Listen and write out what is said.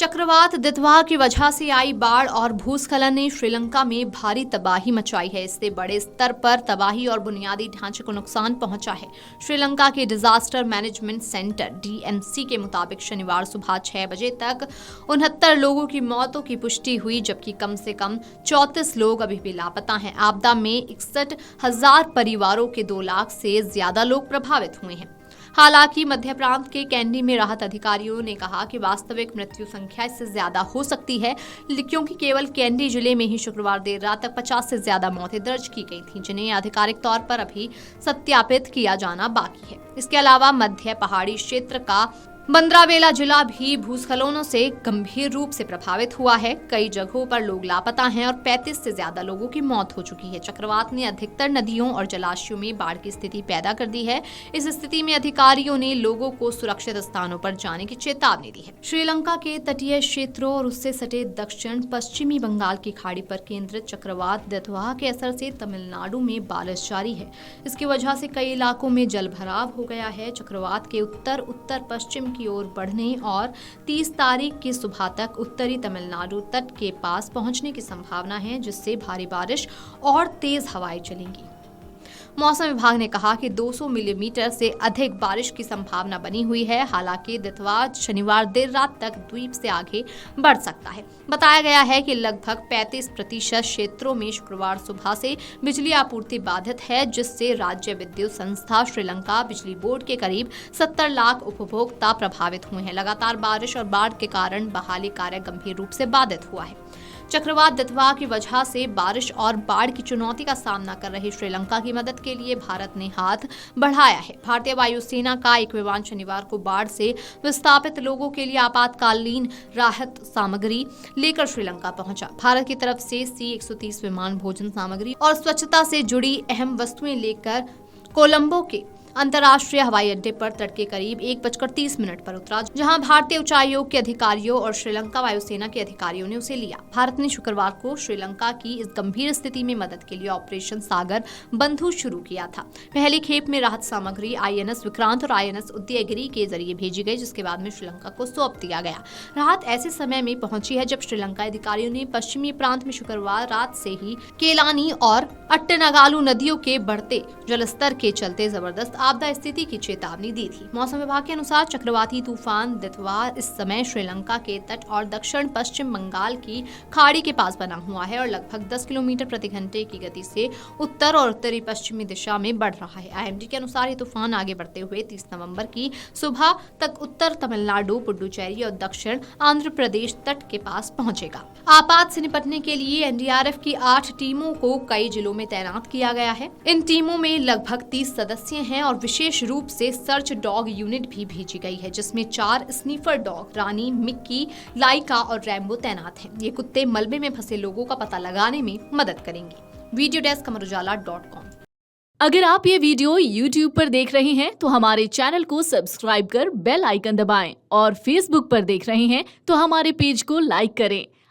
चक्रवात दितवा की वजह से आई बाढ़ और भूस्खलन ने श्रीलंका में भारी तबाही मचाई है। इससे बड़े स्तर पर तबाही और बुनियादी ढांचे को नुकसान पहुंचा है। श्रीलंका के डिजास्टर मैनेजमेंट सेंटर डीएमसी के मुताबिक शनिवार सुबह 6 बजे तक 69 लोगों की मौतों की पुष्टि हुई, जबकि कम से कम 34 लोग अभी भी लापता हैं। आपदा में 61,000 परिवारों के 2 लाख से ज्यादा लोग प्रभावित हुए हैं। हालांकि मध्य प्रांत के कैंडी में राहत अधिकारियों ने कहा कि वास्तविक मृत्यु संख्या इससे ज्यादा हो सकती है, क्योंकि केवल कैंडी जिले में ही शुक्रवार देर रात तक 50 से ज्यादा मौतें दर्ज की गई थीं, जिन्हें आधिकारिक तौर पर अभी सत्यापित किया जाना बाकी है। इसके अलावा मध्य पहाड़ी क्षेत्र का बंद्रावेला जिला भी भूस्खलनों से गंभीर रूप से प्रभावित हुआ है। कई जगहों पर लोग लापता हैं और 35 से ज्यादा लोगों की मौत हो चुकी है। चक्रवात ने अधिकतर नदियों और जलाशयों में बाढ़ की स्थिति पैदा कर दी है। इस स्थिति में अधिकारियों ने लोगों को सुरक्षित स्थानों पर जाने की चेतावनी दी है। श्रीलंका के तटीय क्षेत्रों और उससे सटे दक्षिण पश्चिमी बंगाल की खाड़ी पर केंद्रित चक्रवात दितवा के असर से तमिलनाडु में बारिश जारी है। इसकी वजह से कई इलाकों में जलभराव हो गया है। चक्रवात के उत्तर पश्चिम की ओर बढ़ने और 30 तारीख की सुबह तक उत्तरी तमिलनाडु तट के पास पहुंचने की संभावना है, जिससे भारी बारिश और तेज हवाएं चलेंगी। मौसम विभाग ने कहा कि 200 मिलीमीटर से अधिक बारिश की संभावना बनी हुई है। हालांकि दितवा शनिवार देर रात तक द्वीप से आगे बढ़ सकता है। बताया गया है कि लगभग 35% क्षेत्रों में शुक्रवार सुबह से बिजली आपूर्ति बाधित है, जिससे राज्य विद्युत संस्था श्रीलंका बिजली बोर्ड के करीब 70 लाख उपभोक्ता प्रभावित हुए हैं। लगातार बारिश और बाढ़ के कारण बहाली कार्य गंभीर रूप से बाधित हुआ है। चक्रवात दितवा की वजह से बारिश और बाढ़ की चुनौती का सामना कर रही श्रीलंका की मदद के लिए भारत ने हाथ बढ़ाया है। भारतीय वायुसेना का एक विमान शनिवार को बाढ़ से विस्थापित लोगों के लिए आपातकालीन राहत सामग्री लेकर श्रीलंका पहुंचा। भारत की तरफ से C-130 विमान भोजन सामग्री और स्वच्छता से जुड़ी अहम वस्तुएं लेकर कोलंबो के अंतर्राष्ट्रीय हवाई अड्डे पर तड़के करीब 1:30 पर उतरा, जहां भारतीय उच्चायोग के अधिकारियों और श्रीलंका वायुसेना के अधिकारियों ने उसे लिया। भारत ने शुक्रवार को श्रीलंका की इस गंभीर स्थिति में मदद के लिए ऑपरेशन सागर बंधु शुरू किया था। पहली खेप में राहत सामग्री INS विक्रांत और INS उदयगिरी के जरिए भेजी गई, जिसके बाद में श्रीलंका को सौंप दिया गया। राहत ऐसे समय में पहुंची है जब श्रीलंका अधिकारियों ने पश्चिमी प्रांत में शुक्रवार रात से ही केलानी और अट्टनागालू नदियों के बढ़ते जलस्तर के चलते जबरदस्त आपदा स्थिति की चेतावनी दी थी। मौसम विभाग के अनुसार चक्रवाती तूफान दितवा इस समय श्रीलंका के तट और दक्षिण पश्चिम बंगाल की खाड़ी के पास बना हुआ है और लगभग 10 किलोमीटर प्रति घंटे की गति से उत्तर और उत्तरी पश्चिमी दिशा में बढ़ रहा है। IMD के अनुसार ये तूफान आगे बढ़ते हुए 30 नवंबर की सुबह तक उत्तर तमिलनाडु, पुडुचेरी और दक्षिण आंध्र प्रदेश तट के पास पहुंचेगा। आपात से निपटने के लिए NDRF की 8 टीमों को कई जिलों में तैनात किया गया है। इन टीमों में लगभग 30 सदस्य हैं और विशेष रूप से सर्च डॉग यूनिट भी भेजी गई है, जिसमें 4 स्नीफर डॉग रानी, मिक्की, लाइका और रैम्बो तैनात हैं। ये कुत्ते मलबे में फंसे लोगों का पता लगाने में मदद करेंगे। Video desk amarujala.com। अगर आप ये वीडियो YouTube पर देख रहे हैं तो हमारे चैनल को सब्सक्राइब कर बेल आइकन दबाएं और Facebook पर देख रहे हैं तो हमारे पेज को लाइक करें।